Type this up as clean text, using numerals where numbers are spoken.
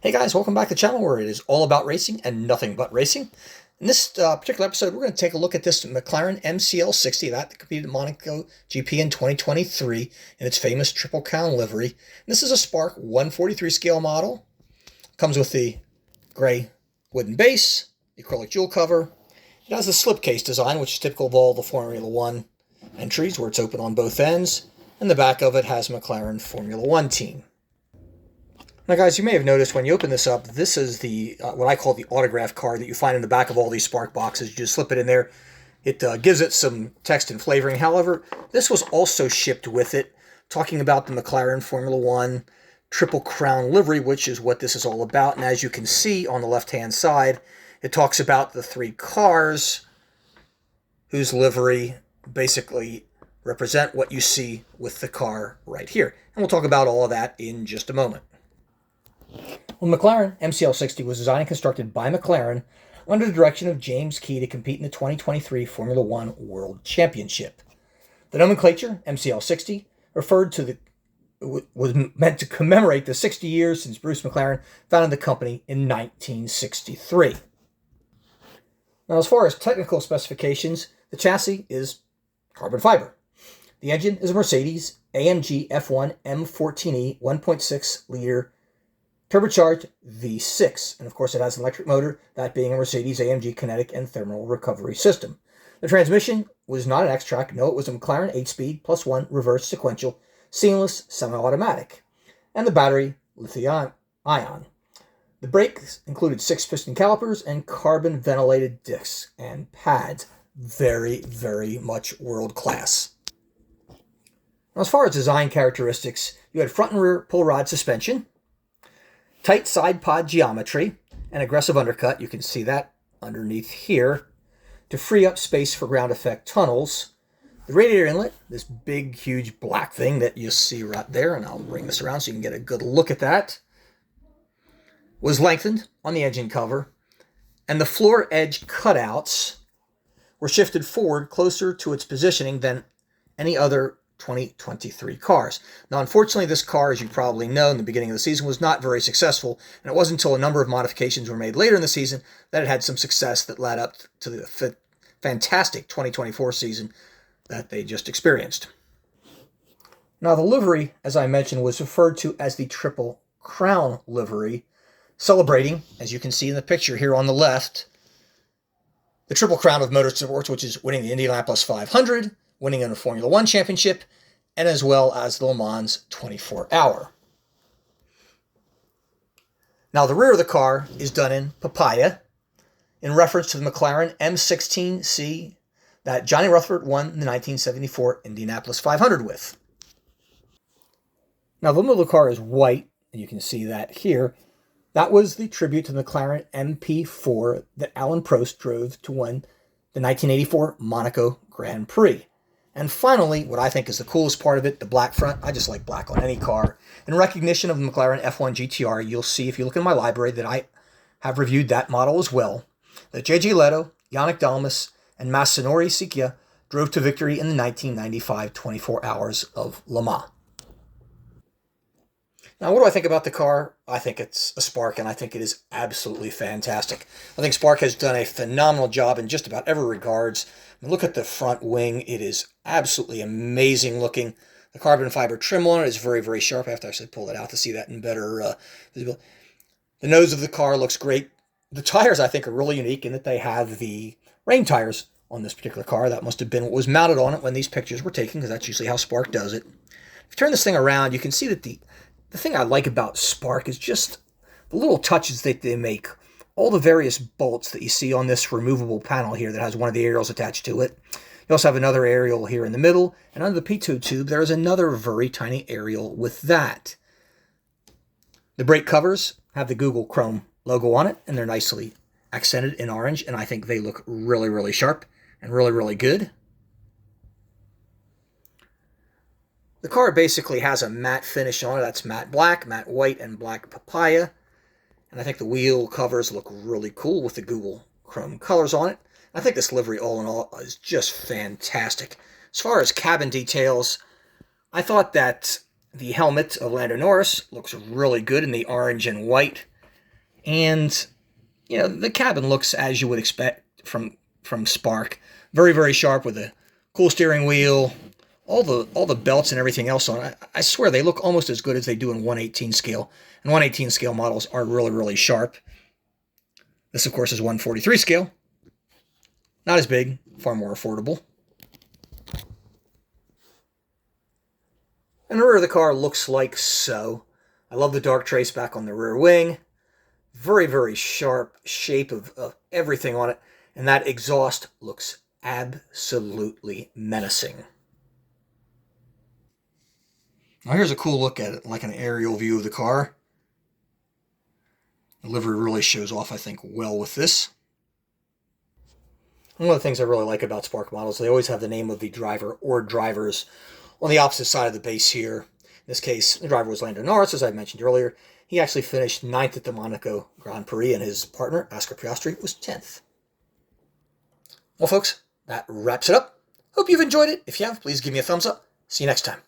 Hey guys, welcome back to the channel where it is all about racing and nothing but racing. In this particular episode, we're going to take a look at this McLaren MCL60 that competed at Monaco GP in 2023 in its famous Triple Crown livery. And this is a Spark 143 scale model. Comes with the gray wooden base, the acrylic jewel cover. It has the slipcase design, which is typical of all the Formula One entries, where it's open on both ends. And the back of it has McLaren Formula One team. Now guys, you may have noticed when you open this up, this is the what I call the autograph card that you find in the back of all these Spark boxes. You just slip it in there. It gives it some text and flavoring. However, this was also shipped with it, talking about the McLaren Formula One Triple Crown livery, which is what this is all about. And as you can see on the left-hand side, it talks about the three cars whose livery basically represent what you see with the car right here. And we'll talk about all of that in just a moment. Well, McLaren MCL60 was designed and constructed by McLaren under the direction of James Key to compete in the 2023 Formula One World Championship. The nomenclature, MCL60, was meant to commemorate the 60 years since Bruce McLaren founded the company in 1963. Now, as far as technical specifications, the chassis is carbon fiber. The engine is a Mercedes AMG F1 M14E 1.6-liter turbocharged V6, and of course it has an electric motor, that being a Mercedes AMG kinetic and thermal recovery system. The transmission was not an X-Track, no, it was a McLaren 8-speed +1 reverse sequential, seamless semi-automatic, and the battery lithium-ion. The brakes included 6-piston calipers and carbon ventilated discs and pads. Very, very much world class. Now, as far as design characteristics, you had front and rear pull rod suspension, tight side pod geometry, and aggressive undercut. You can see that underneath here to free up space for ground effect tunnels. The radiator inlet, this big, huge black thing that you see right there, and I'll bring this around so you can get a good look at that, was lengthened on the engine cover, and the floor edge cutouts were shifted forward closer to its positioning than any other 2023 cars. Now, unfortunately, this car, as you probably know, in the beginning of the season was not very successful, and it wasn't until a number of modifications were made later in the season that it had some success that led up to the fantastic 2024 season that they just experienced. Now, the livery, as I mentioned, was referred to as the Triple Crown livery, celebrating, as you can see in the picture here on the left, the Triple Crown of Motorsports, which is winning the Indianapolis 500, winning in a Formula One championship, and as well as the Le Mans 24-hour. Now, the rear of the car is done in papaya, in reference to the McLaren M16C that Johnny Rutherford won the 1974 Indianapolis 500 with. Now, the middle of the car is white, and you can see that here. That was the tribute to the McLaren MP4 that Alain Prost drove to win the 1984 Monaco Grand Prix. And finally, what I think is the coolest part of it, the black front. I just like black on any car. In recognition of the McLaren F1 GTR, you'll see, if you look in my library, that I have reviewed that model as well. That J.J. Leto, Yannick Dalmas, and Masanori Sikia drove to victory in the 1995 24 Hours of Le Mans. Now, what do I think about the car? I think it's a Spark, and I think it is absolutely fantastic. I think Spark has done a phenomenal job in just about every regards. I mean, look at the front wing. It is absolutely amazing looking. The carbon fiber trim on it is very, very sharp. I have to actually pull it out to see that in better visibility. The nose of the car looks great. The tires, I think, are really unique in that they have the rain tires on this particular car. That must have been what was mounted on it when these pictures were taken, because that's usually how Spark does it. If you turn this thing around, you can see that the thing I like about Spark is just the little touches that they make. All the various bolts that you see on this removable panel here that has one of the aerials attached to it. You also have another aerial here in the middle, and under the P2 tube, there is another very tiny aerial with that. The brake covers have the Google Chrome logo on it, and they're nicely accented in orange, and I think they look really, really sharp and really, really good. The car basically has a matte finish on it. That's matte black, matte white, and black papaya. And I think the wheel covers look really cool with the Google Chrome colors on it. I think this livery, all in all, is just fantastic. As far as cabin details, I thought that the helmet of Lando Norris looks really good in the orange and white. And, you know, the cabin looks as you would expect from Spark. Very, very sharp with a cool steering wheel, all the belts and everything else on it. I swear they look almost as good as they do in 1/18 scale. And 1/18 scale models are really, really sharp. This, of course, is 1/43 scale. Not as big, far more affordable. And the rear of the car looks like so. I love the dark trace back on the rear wing. Very, very sharp shape of everything on it. And that exhaust looks absolutely menacing. Now here's a cool look at it, like an aerial view of the car. The livery really shows off, I think, well with this. One of the things I really like about Spark models, they always have the name of the driver or drivers on the opposite side of the base here. In this case, the driver was Lando Norris, as I mentioned earlier. He actually finished 9th at the Monaco Grand Prix, and his partner, Oscar Piastri, was 10th. Well, folks, that wraps it up. Hope you've enjoyed it. If you have, please give me a thumbs up. See you next time.